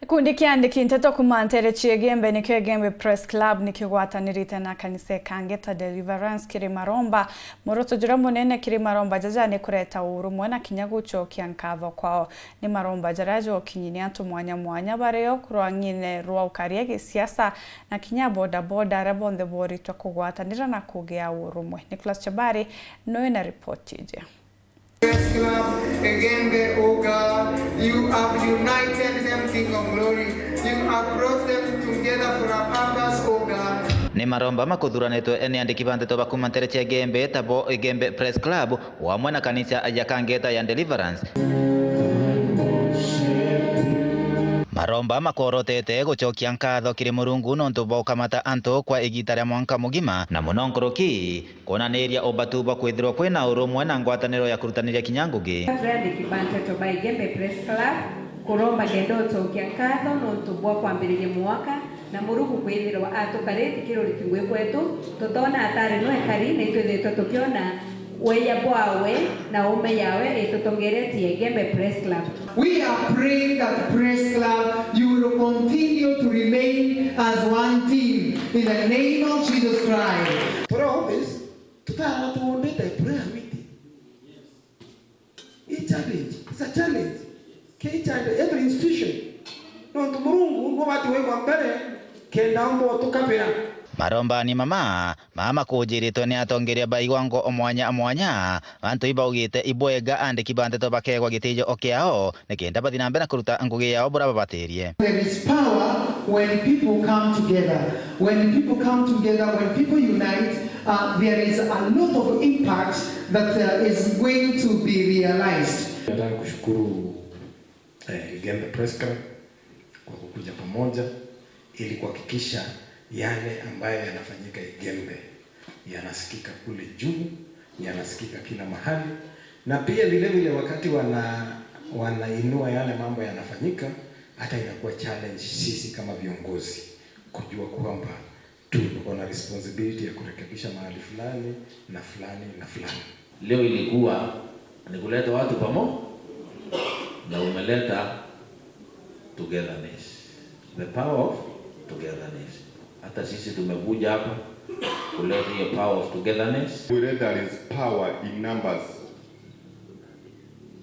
Kundi kiandiki nteto kumantere Chigembe nikyo Gembe Press Club nikigwatanirite na kanisa Kangeta Deliverance kiri Maromba moroto jura munene kiri Maromba jaja ni kureta urumwe na kinyagucho kiankatho kwao ni Maromba jarajo kinyini antu mwanya bareo kurwangine rwa ukariege siasa na kinya boda rebonde bori to kugwatanira na kugea urumwe. Nicholas Chabari noe na report je. Press Club, Gembe, oh God, you have united them, King of Glory. You have brought them together for a purpose, oh God. Ni Maromba makuthuranitwe ene andiki bandeto bakumantere cia Gembe tabo Gembe Press Club wamwe na kanisa ya Kangeta ya Deliverance. Maromba makorotete gucokia nkatho kiri Murungu nontu bokamata antu kwa igita ria mwanka mugima na muno nkoroki konaniria obatuba kwithirwo kwina urumwe na ngwataniro ya kurutaniria kinyangugi. Andiki bandeto by Gembe Press Club kuromba gendo gucokia nkatho nontu bwa kwambiriria mwaka na Murungu kwithirwa atukarite kirori kingwe kwetu tutona atari no ekari na itwithitwo tukiona weya bwawe na ume yawe itutongeretie Gembe Press Club. We are praying that Press Club you will continue to remain as one team in the name of Jesus Christ. For always tutara tuondete prayer meeting. It's a challenge. Every institution. No Murungu ngo watu wewe mbele kenda ngo tukapira. Maromba ni mama kujiritwe ni atongeria baigwango omwanya antu ibaugite ibwega andiki bandeto bakegwa gitijo okiao nikenda bathina mbere kuruta ngugi yao bura babatirie. There is power when people come together. When people come together, when people unite, there is a lot of impact that is going to be realized. Nataka kushukuru Gembe Press Club kwa kukuja pamoja ili kuhakikisha yale ambayo yanafanyika Gembe yanasikika kule juu, yanasikika kila mahali, na pia vile wakati wanainua yale mambo yanafanyika, hata inakuwa challenge sisi kama viongozi kujua kwamba tuko na responsibility ya kurekebisha mahali fulani na fulani na fulani. Leo ilikuwa ni kuleta watu pamoja na umeleta togetherness, the power of togetherness. Hata sisi tumekuja hapa kuleta hiyo power of togetherness. There is power in numbers.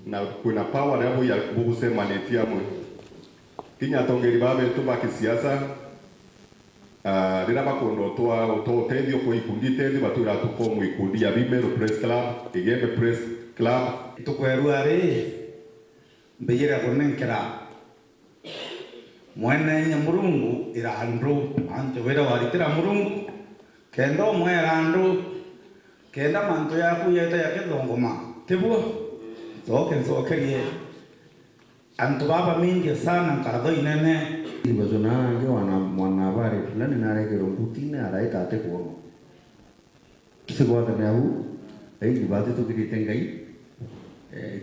Na kuna power hapo ya kusema netia mwe. Kinya tongeri babe tuba kisiasa. Rira bakondo to tedio ko ikundi tedio batura tuko mu ikundi ya Gembe Press Club, Gembe Press Club. Tukweru ari mbeyera konenkera. Mwana nya Murungu ira andro anto wera waritira Murungu kendo mwera andro kenda manto ya kuyeta ya kedongoma tebua zokerie anto baba mingi sana kadho inene ibazona nge wana bari fulani na regero mbutine araita ate kuono kisigwa tamehu dibate to kiritengai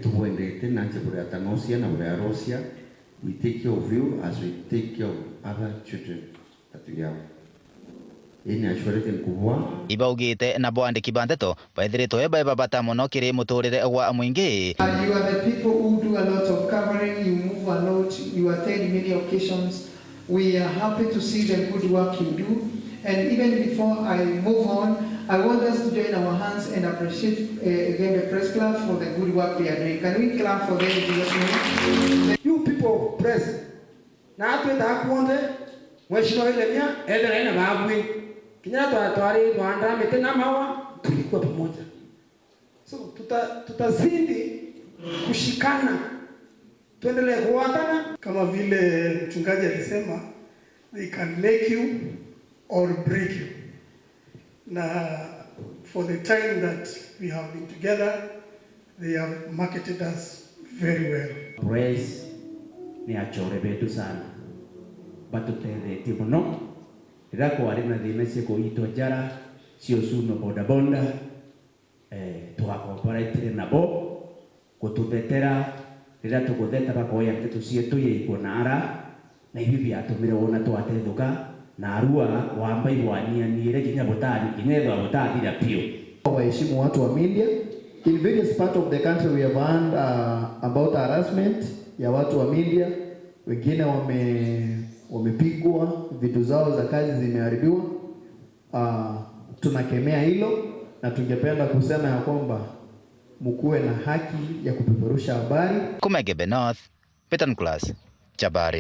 tuwendete nanche bure atanosia na bure arosia. We take care of you as we take care of other children that we have. Ibaugite na boandiki bandeto baithirito eba babata muno kiri muturire wa mwingi. You are the people who do a lot of covering, you move a lot, you attend many occasions. We are happy to see the good work you do. And even before I move on, I want us to join our hands and appreciate again the Press Club for the good work they are doing. Can we clap for them? You people press. Na atu ndakuonde mheshimiwa Elemia endele na bagwi. Kinyana twari twanda mete na mawa tulikuwa pamoja. So tutazidi kushikana. Tuendelee kuwatana kama vile mchungaji alisema, they can make you or break you. Na for the time that we have been together, they have marketed us very well. Praise ni achore betu sana. Batutele timono. Irako arena dinesi ko ito jara sio suno boda tuako para itire nabo kututetera rira tukudeta bakoya kitu sietu ye ikonara na hivi atumire wona twatethuka na arua wamba ibwania nire kinya botani kinetho botani ya pio. Waheshimu watu wa media. In various part of the country we have heard about harassment ya watu wa media wengine wamepigwa, vitu zao za kazi zimeharibiwa. Tunakemea hilo na tungependa kusema ya kwamba mkuwe na haki ya kupeperusha habari. Kuma Gebe North, Peter Nicholas, Chabari.